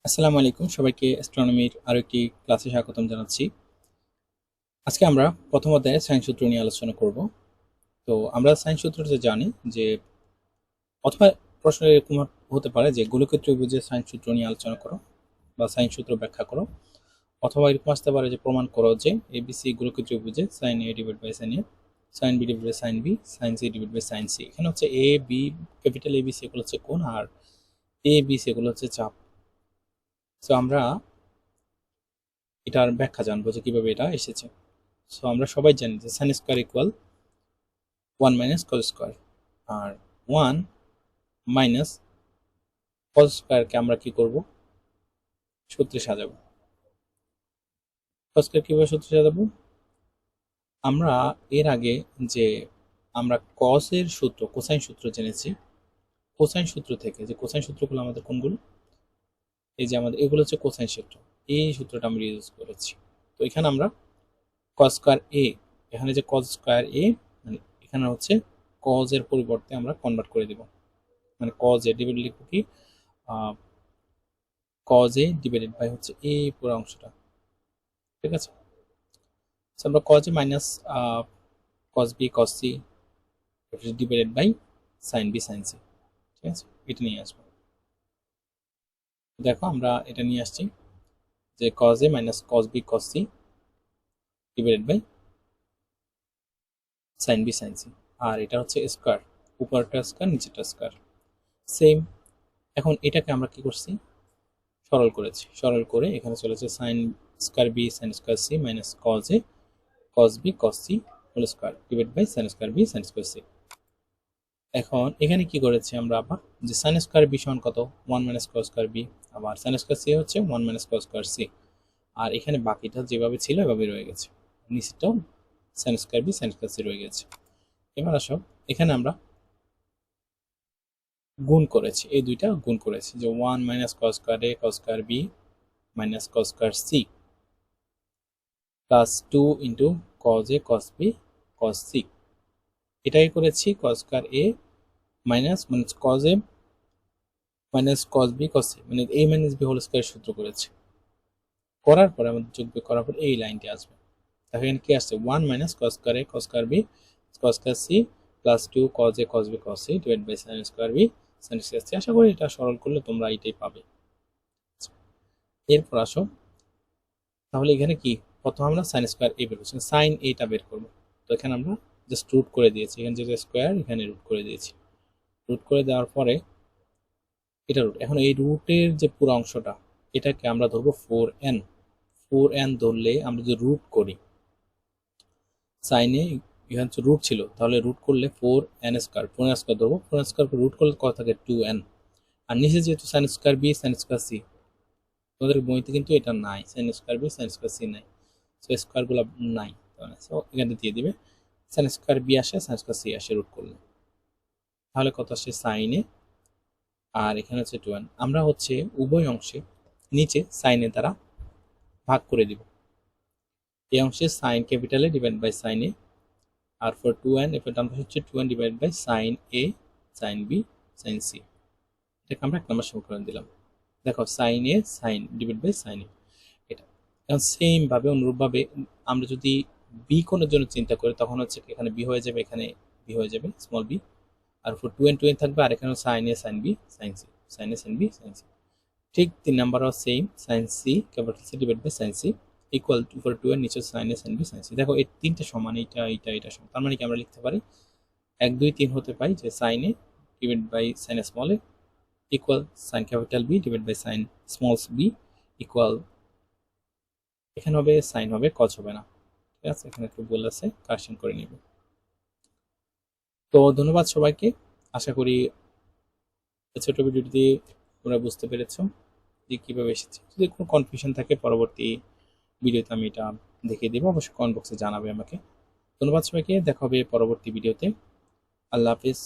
আসসালামু আলাইকুম, সবাইকে অ্যাস্ট্রোনমির আরো একটি ক্লাসে স্বাগতম জানাচ্ছি। আজকে আমরা প্রথম অধ্যায়ে সাইন সূত্র নিয়ে আলোচনা করব। তো আমরা সাইন সূত্রটা জানি যে, অথবা প্রশ্ন এরকম হতে পারে যে গোলকের ত্রিভুজের সাইন সূত্র নিয়ে আলোচনা করো বা সাইন সূত্র ব্যাখ্যা করো, অথবা এরকম আসতে পারে যে প্রমাণ করো যে এবিসি গোলকের ত্রিভুজে sine A divide by sine A, sine B divide by sine B, sine C divide by sine C. এখানে হচ্ছে A B, capital A B C এগুলো হচ্ছে কোণ, আর এ বি সি এগুলো হচ্ছে চাপ। তো আমরা এটার ব্যাখ্যা জানবো যে কিভাবে এটা এসেছে। সো আমরা সবাই জানি যে sine square equal 1 - cos square, আর 1 - cos স্কোয়ারকে আমরা কি করব, সূত্রে সাজাবো। cos স্কোয়ার কিভাবে সূত্রে সাজাবো? আমরা এর আগে যে আমরা cos এর সূত্র, কোসাইন সূত্র জেনেছি, কোসাইন সূত্র থেকে যে কোসাইন সূত্রগুলো আমাদের কোনগুলো, এই যে আমাদের এগুলো হচ্ছে কোসাইন সূত্র, এই সূত্রটা আমরা ইউজ করেছি। তো এখানে আমরা cos স্কোয়ার এ, এখানে যে cos স্কোয়ার এ, মানে এখানে হচ্ছে cos এর পরিবর্তে আমরা কনভার্ট করে দেব, মানে cos এ ডিভাইড লিখবো কি, cos a ডিভাইডেড বাই হচ্ছে এই পুরো অংশটা। ঠিক আছে, So আমরা cos a minus cos b cos c divided by sin b sin c, ঠিক আছে, এটা নিয়ে আসবো। দেখো আমরা এটা নিয়ে আসছি যে cos a minus cos b cos c divided by sin b sin c, আর এটা হচ্ছে স্কয়ার, উপরটা স্কয়ার নিচেটা স্কয়ার সেম। এখন এটাকে আমরা কি করছি, সরল করেছি, সরল করে এখানে চলেছে sin square b sin square c minus cos a cos b cos c whole square divide by sin square b sin square c। এখন এখানে কি করেছি আমরা, আবার যে sin স্কয়ার b সমান কত, 1 - cos স্কয়ার b, আবার sin স্কয়ার c হচ্ছে 1 - cos স্কয়ার c, আর এখানে বাকিটা যেভাবে ছিল এভাবে রয়ে গেছে, নিচেটাও sin square b sin square c রয়ে গেছে। এবার আসো, এখানে আমরা গুণ করেছি, এই দুইটা গুণ করেছি যে 1 - cos square a cos square b minus cos square c plus 2 into cos a cos b cos c, এটাই করেছি cos স্কয়ার a মাইনাস মানে cos a minus cos b cos c, মানে a minus b whole square সূত্র করেছি। করার পরে আমাদের যোগ বিয়োগ করার পর এই লাইনটি আসবে, তাহলে এখানে কি আসছে, 1 - cos square a cos square b cos square c plus 2 cos a cos b cos c divide by sin square b sin square c। আশা করি এটা সরল করলে তোমরা এটাই পাবে। এরপর আসো, তাহলে এখানে কি, প্রথম আমরা sin স্কয়ার a বের করছি, sin a টা বের করব। তো এখানে আমরা জাস্ট রুট করে দিয়েছি, এখানে যেটা স্কয়ার এখানে রুট করে দিয়েছি, রুট করে দেওয়ার পরে এটা রুট। এখন এই রুটের যে পুরো অংশটা, এটাকে আমরা ধরবো 4n, 4n ধরলে আমরা যদি রুট করি, সাইনে এখানে হচ্ছে রুট ছিল, তাহলে রুট করলে 4n স্কয়ার, 4n স্কয়ার ধরবো, 4n স্কয়ার রুট করলে কত থাকে 2n, আর নিচে যেহেতু sin square b sin square c, তোমাদের বইতে কিন্তু এটা নাই, sin square b sin square c নাই, সো স্কয়ার গুলো নাই, সো এখানে দিয়ে দিবে sin স্কয়ার b আসে sin স্কয়ার c আসে রুট করলে, তাহলে কত আসে sin a, আর এখানে হচ্ছে 2n। আমরা হচ্ছে উভয় অংশে নিচে sin a দ্বারা ভাগ করে দিব, এই অংশে sin capital A divide by sin a, আর ফর 2n এর টার্ম হচ্ছে 2n divide by sin a sin b sin c, এটাকে আমরা এক নম্বর সমীকরণ দিলাম। দেখো sin a sin divide by sin a, এটা। এখন সেম ভাবে অনুরূপভাবে আমরা যদি বি কোণের জন্য চিন্তা করি, তখন হচ্ছে এখানে বি হয়ে যাবে, এখানে বি হয়ে যাবে small B, R for 2n থাকবে, আর এখানে sin a sin b sin c, sin a sin b sin c। ঠিক 3 নাম্বারও same, sin c capital C divide by sin c equal to for 2 এর নিচে sin a sin b sin c। দেখো এই তিনটে সমান, এইটা এইটা এটা সমান, তার মানে কি আমরা লিখতে পারি 1 2 3 হতে পাই যে sin a divide by sin a small a equal sin capital B divide by sin small b equal, এখানে হবে sin হবে cos হবে না, ঠিক আছে, এখানে একটু ভুল আছে, কারেকশন করে নিব। তো ধন্যবাদ সবাইকে, আশা করি ছোট ভিডিওটি তোমরা বুঝতে পেরেছো যে কিভাবে এসেছে। যদি কোনো কনফিউশন থাকে পরবর্তী ভিডিওতে আমি এটা দেখিয়ে দেবো, অবশ্যই কমেন্ট বক্সে জানাবে আমাকে। ধন্যবাদ সবাইকে, দেখা হবে পরবর্তী ভিডিওতে। আল্লাহ হাফিজ।